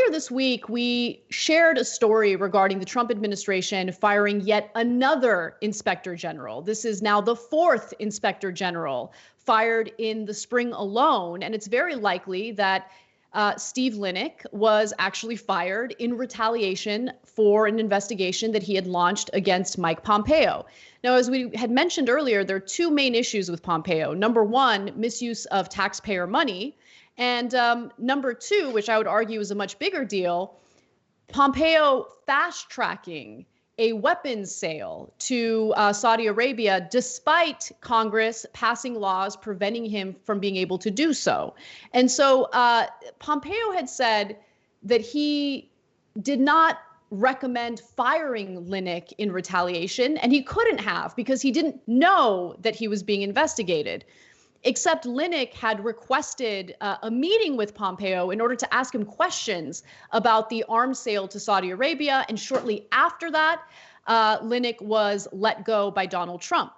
earlier this week, we shared a story regarding the Trump administration firing yet another inspector general. This is now the fourth inspector general fired in the spring alone. And it's very likely that Steve Linick was actually fired in retaliation for an investigation that he had launched against Mike Pompeo. Now, as we had mentioned earlier, there are two main issues with Pompeo. Number one, misuse of taxpayer money. And number two, which I would argue is a much bigger deal, Pompeo fast-tracking a weapons sale to Saudi Arabia, despite Congress passing laws preventing him from being able to do so. And so Pompeo had said that he did not recommend firing Linick in retaliation, and he couldn't have because he didn't know that he was being investigated. Except Linick had requested a meeting with Pompeo in order to ask him questions about the arms sale to Saudi Arabia. And shortly after that, Linick was let go by Donald Trump.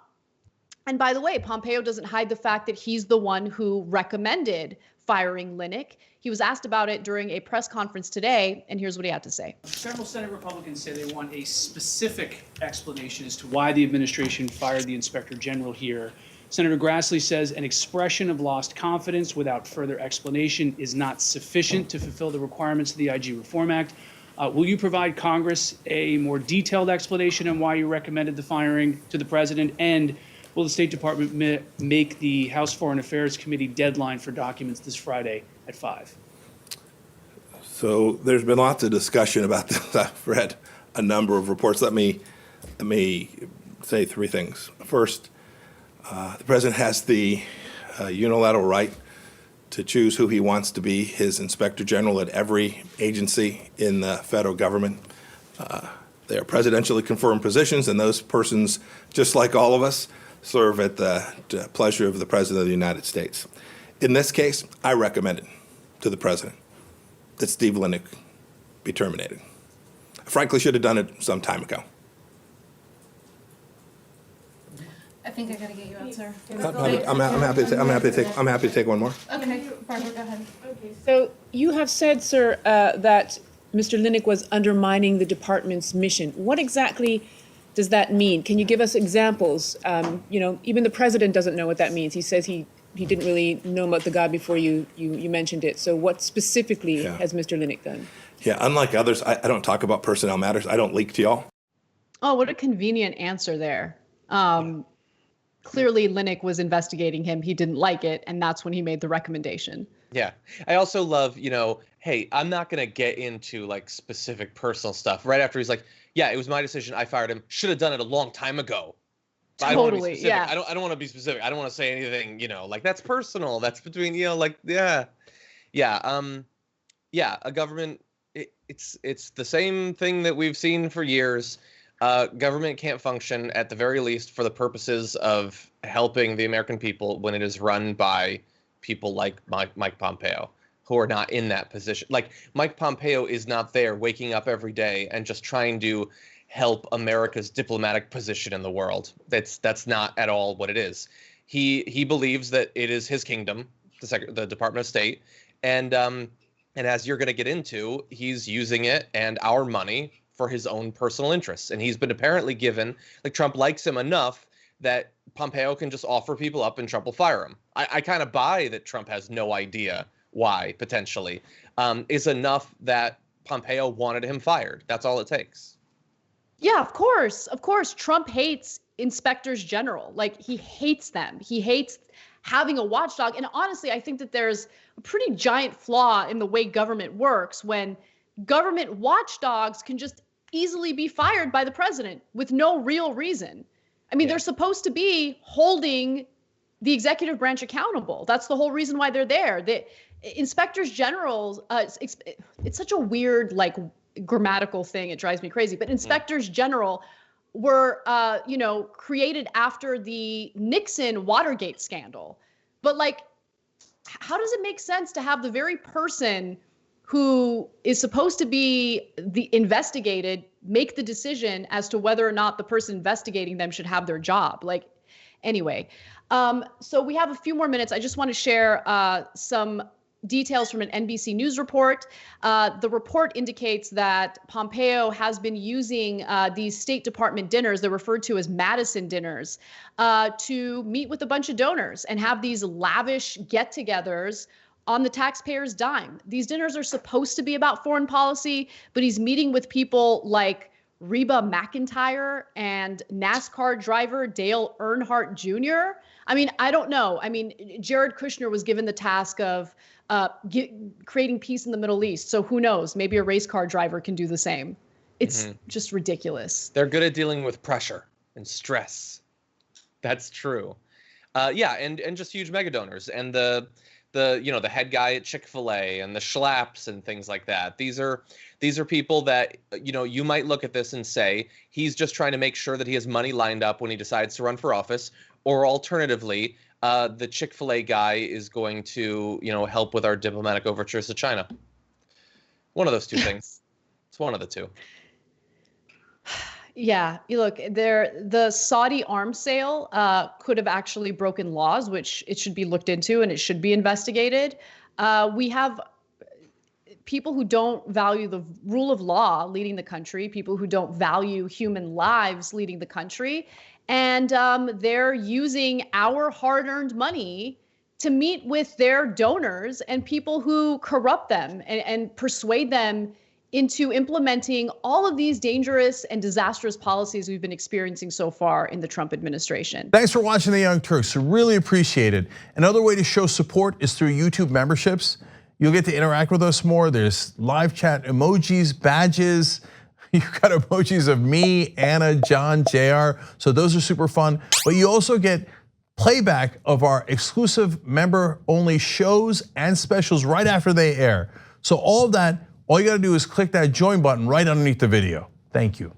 And by the way, Pompeo doesn't hide the fact that he's the one who recommended firing Linick. He was asked about it during a press conference today, and here's what he had to say. Several Senate Republicans say they want a specific explanation as to why the administration fired the inspector general here. Senator Grassley says an expression of lost confidence without further explanation is not sufficient to fulfill the requirements of the IG Reform Act. Will you provide Congress a more detailed explanation on why you recommended the firing to the president? And will the State Department make the House Foreign Affairs Committee deadline for documents this Friday at 5? So there's been lots of discussion about this. I've read a number of reports. Let me say three things. First, the president has the unilateral right to choose who he wants to be his inspector general at every agency in the federal government. They are presidentially confirmed positions, and those persons, just like all of us, serve at the pleasure of the President of the United States. In this case, I recommended to the president that Steve Linick be terminated. I frankly should have done it some time ago. I think I gotta get you out, sir. I'm happy to take one more. Okay, Barbara, go ahead. Okay, so you have said, sir, that Mr. Linick was undermining the department's mission. What exactly does that mean? Can you give us examples? Even the president doesn't know what that means. He says he didn't really know about the guy before you mentioned it. So what specifically has Mr. Linick done? Yeah, unlike others, I don't talk about personnel matters. I don't leak to y'all. Oh, what a convenient answer there. Clearly, Linick was investigating him. He didn't like it, and that's when he made the recommendation. Yeah. I also love, hey, I'm not going to get into like specific personal stuff. Right after he's like, yeah, it was my decision. I fired him. Should have done it a long time ago. But Totally, yeah. I don't want to be specific. I don't want to say anything, like that's personal. That's between, yeah. A government, it's the same thing that we've seen for years. Government can't function, at the very least, for the purposes of helping the American people when it is run by people like Mike Pompeo, who are not in that position. Like, Mike Pompeo is not there waking up every day and just trying to help America's diplomatic position in the world. That's not at all what it is. He believes that it is his kingdom, the Department of State, and as you're going to get into, he's using it and our money for his own personal interests. And he's been apparently given, like, Trump likes him enough that Pompeo can just offer people up and Trump will fire him. I kind of buy that Trump has no idea why, potentially, is enough that Pompeo wanted him fired. That's all it takes. Yeah, of course. Of course, Trump hates inspectors general. Like, he hates them. He hates having a watchdog. And honestly, I think that there's a pretty giant flaw in the way government works when government watchdogs can just easily be fired by the president with no real reason. I mean, they're supposed to be holding the executive branch accountable. That's the whole reason why they're there. The inspectors general, it's such a weird, like, grammatical thing. It drives me crazy. But inspectors general were, created after the Nixon Watergate scandal. But, like, how does it make sense to have the very person who is supposed to be the investigated make the decision as to whether or not the person investigating them should have their job? Like, anyway, so we have a few more minutes. I just want to share some details from an NBC News report. The report indicates that Pompeo has been using these State Department dinners, they're referred to as Madison Dinners, to meet with a bunch of donors and have these lavish get-togethers on the taxpayer's dime. These dinners are supposed to be about foreign policy, but he's meeting with people like Reba McEntire and NASCAR driver Dale Earnhardt Jr. I mean, I don't know. I mean, Jared Kushner was given the task of creating peace in the Middle East. So who knows? Maybe a race car driver can do the same. It's just ridiculous. They're good at dealing with pressure and stress. That's true. Yeah, and just huge mega donors and the head guy at Chick-fil-A and the Schlaps and things like that. These are people that, you might look at this and say he's just trying to make sure that he has money lined up when he decides to run for office, or alternatively, the Chick-fil-A guy is going to, help with our diplomatic overtures to China. One of those two things. It's one of the two. Yeah, you look, the Saudi arms sale could have actually broken laws, which it should be looked into and it should be investigated. We have people who don't value the rule of law leading the country, people who don't value human lives leading the country, and they're using our hard-earned money to meet with their donors and people who corrupt them and persuade them into implementing all of these dangerous and disastrous policies we've been experiencing so far in the Trump administration. Thanks for watching The Young Turks. Really appreciate it. Another way to show support is through YouTube memberships. You'll get to interact with us more. There's live chat emojis, badges. You've got emojis of me, Anna, John, JR. So those are super fun. But you also get playback of our exclusive member-only shows and specials right after they air. So all of that, all you gotta do is click that join button right underneath the video. Thank you.